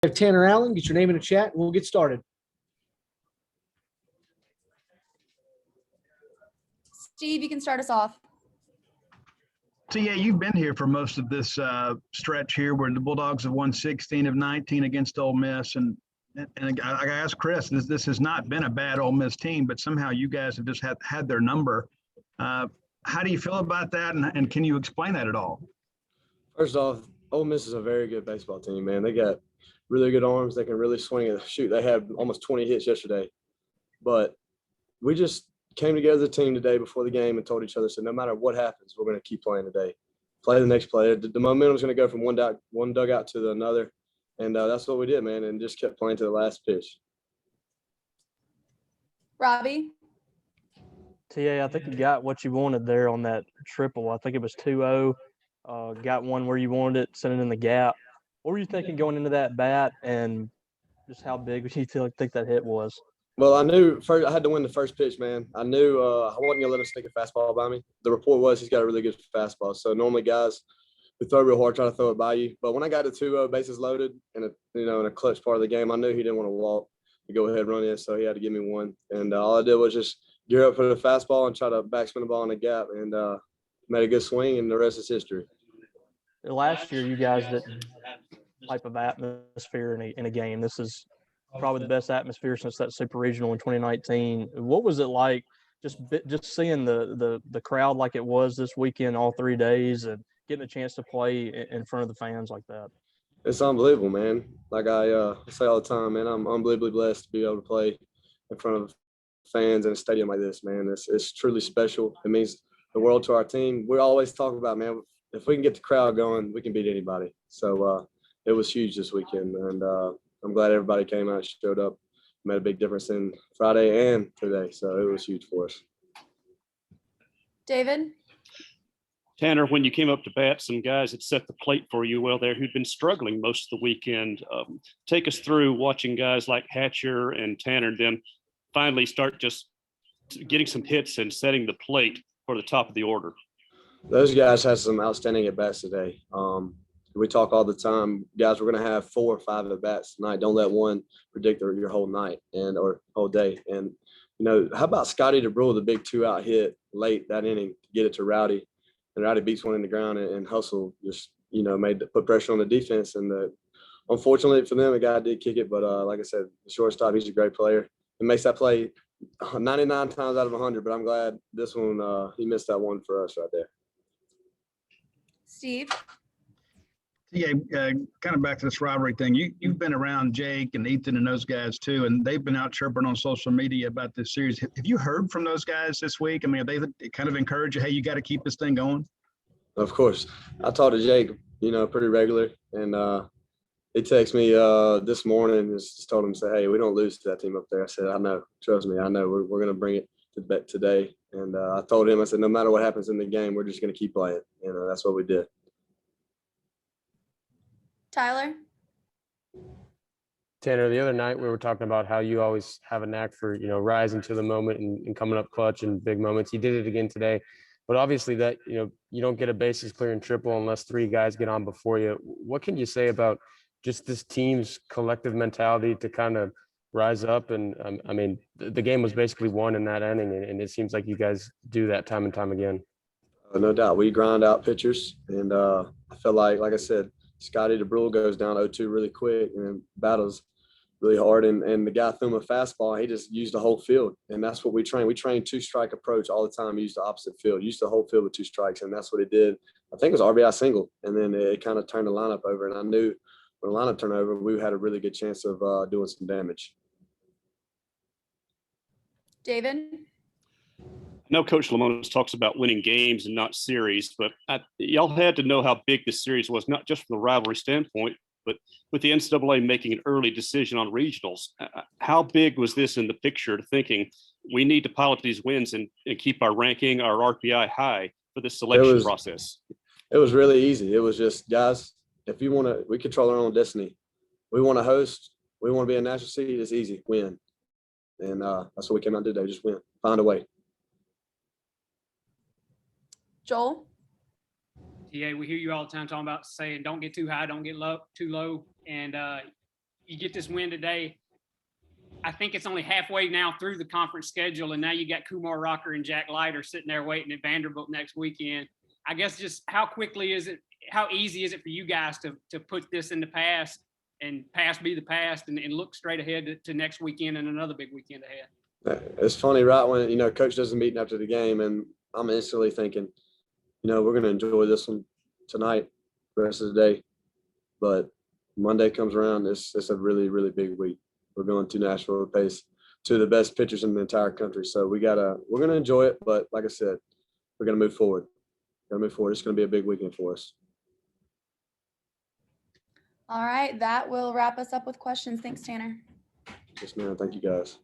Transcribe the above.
have Tanner Allen. Get your name in the chat, and we'll get started. Steve, you can start us off. So, yeah, you've been here for most of this stretch here where the Bulldogs have won 16 of 19 against Ole Miss. And I asked Chris, this has not been a bad Ole Miss team, but somehow you guys have just had their number. How do you feel about that, and can you explain that at all? First off, Ole Miss is a very good baseball team, man. They got really good arms. They can really swing and shoot. They had almost 20 hits yesterday. But we just came together as a team today before the game and told each other, so no matter what happens, we're going to keep playing today. Play the next play. The momentum is going to go from one dugout to another, and that's what we did, man, and just kept playing to the last pitch. Robbie? TA, I think you got what you wanted there on that triple. I think it was 2-0. Got one where you wanted it, sent it in the gap. What were you thinking going into that bat, and just how big would you think that hit was? Well, I knew first I had to win the first pitch, man. I knew I wasn't going to let him stick a fastball by me. The report was he's got a really good fastball. So normally guys who throw real hard try to throw it by you. But when I got to 2-0, bases loaded, and in a clutch part of the game, I knew he didn't want to walk to go ahead and run in, so he had to give me one. And all I did was just gear up for the fastball and try to backspin the ball in the gap, and made a good swing, and the rest is history. Last year, you guys didn't type of atmosphere in a game. This is probably the best atmosphere since that Super Regional in 2019. What was it like just seeing the crowd like it was this weekend, all 3 days, and getting a chance to play in front of the fans like that? It's unbelievable, man. Like I say all the time, man, I'm unbelievably blessed to be able to play in front of fans in a stadium like this, man. It's truly special. It means the world to our team. We always talk about, man, if we can get the crowd going, we can beat anybody. So it was huge this weekend, and I'm glad everybody came out, showed up, made a big difference in Friday and today. So it was huge for us. David? Tanner, when you came up to bat, some guys had set the plate for you well there who'd been struggling most of the weekend. Take us through watching guys like Hatcher and Tanner then finally start just getting some hits and setting the plate for the top of the order. Those guys had some outstanding at-bats today. We talk all the time, guys, we're going to have 4 or 5 at-bats tonight. Don't let one predict your whole night or whole day. And, how about Scotty DeBrule, the big 2-out hit late that inning to get it to Rowdy. And Rowdy beats one in the ground, and Hustle just, put pressure on the defense. And unfortunately for them, the guy did kick it. But like I said, the shortstop, he's a great player. He makes that play 99 times out of 100. But I'm glad this one, he missed that one for us right there. Steve? Yeah, kind of back to this rivalry thing. You've been around Jake and Ethan and those guys too, and they've been out chirping on social media about this series. Have you heard from those guys this week? I mean, have they kind of encouraged you, hey, you got to keep this thing going? Of course. I talked to Jake, pretty regular, and he texted me this morning and just told him, say, hey, we don't lose to that team up there. I said, I know. Trust me, I know. We're going to bring it to bet today. And I told him, I said, no matter what happens in the game, we're just going to keep playing. That's what we did. Tyler? Tanner, the other night we were talking about how you always have a knack for, rising to the moment and coming up clutch in big moments. You did it again today, but obviously that, you don't get a bases clearing triple unless 3 guys get on before you. What can you say about just this team's collective mentality to kind of rise up? And I mean, the game was basically won in that inning, and it seems like you guys do that time and time again. No doubt. We grind out pitchers, and I feel like I said, Scotty DeBrule goes down 0-2 really quick and battles really hard. And the guy threw him a fastball. He just used the whole field. And that's what we train. We train 2-strike approach all the time. Use the opposite field. Use the whole field with 2 strikes. And that's what he did. I think it was RBI single. And then it kind of turned the lineup over. And I knew when the lineup turned over, we had a really good chance of doing some damage. David? I know Coach Lamonis talks about winning games and not series, but y'all had to know how big this series was, not just from the rivalry standpoint, but with the NCAA making an early decision on regionals. How big was this in the picture to thinking we need to pilot these wins and keep our ranking, our RPI high for this selection process? It was really easy. It was just, guys, if you want to, we control our own destiny. We want to host. We want to be a national seed. It's easy. Win. And that's what we came out today. Just win. Find a way. Joel? Yeah, we hear you all the time talking about saying don't get too high, don't get too low. And you get this win today. I think it's only halfway now through the conference schedule, and now you got Kumar Rocker and Jack Leiter sitting there waiting at Vanderbilt next weekend. I guess just how quickly is it, how easy is it for you guys to put this in the past and past be the past and look straight ahead to next weekend and another big weekend ahead? It's funny, right? When, coach does a meeting after the game, and I'm instantly thinking, we're going to enjoy this one tonight, the rest of the day. But Monday comes around, it's a really, really big week. We're going to Nashville to face two of the best pitchers in the entire country. So we're going to enjoy it. But like I said, we're going to move forward. It's going to be a big weekend for us. All right, that will wrap us up with questions. Thanks, Tanner. Yes, ma'am. Thank you, guys.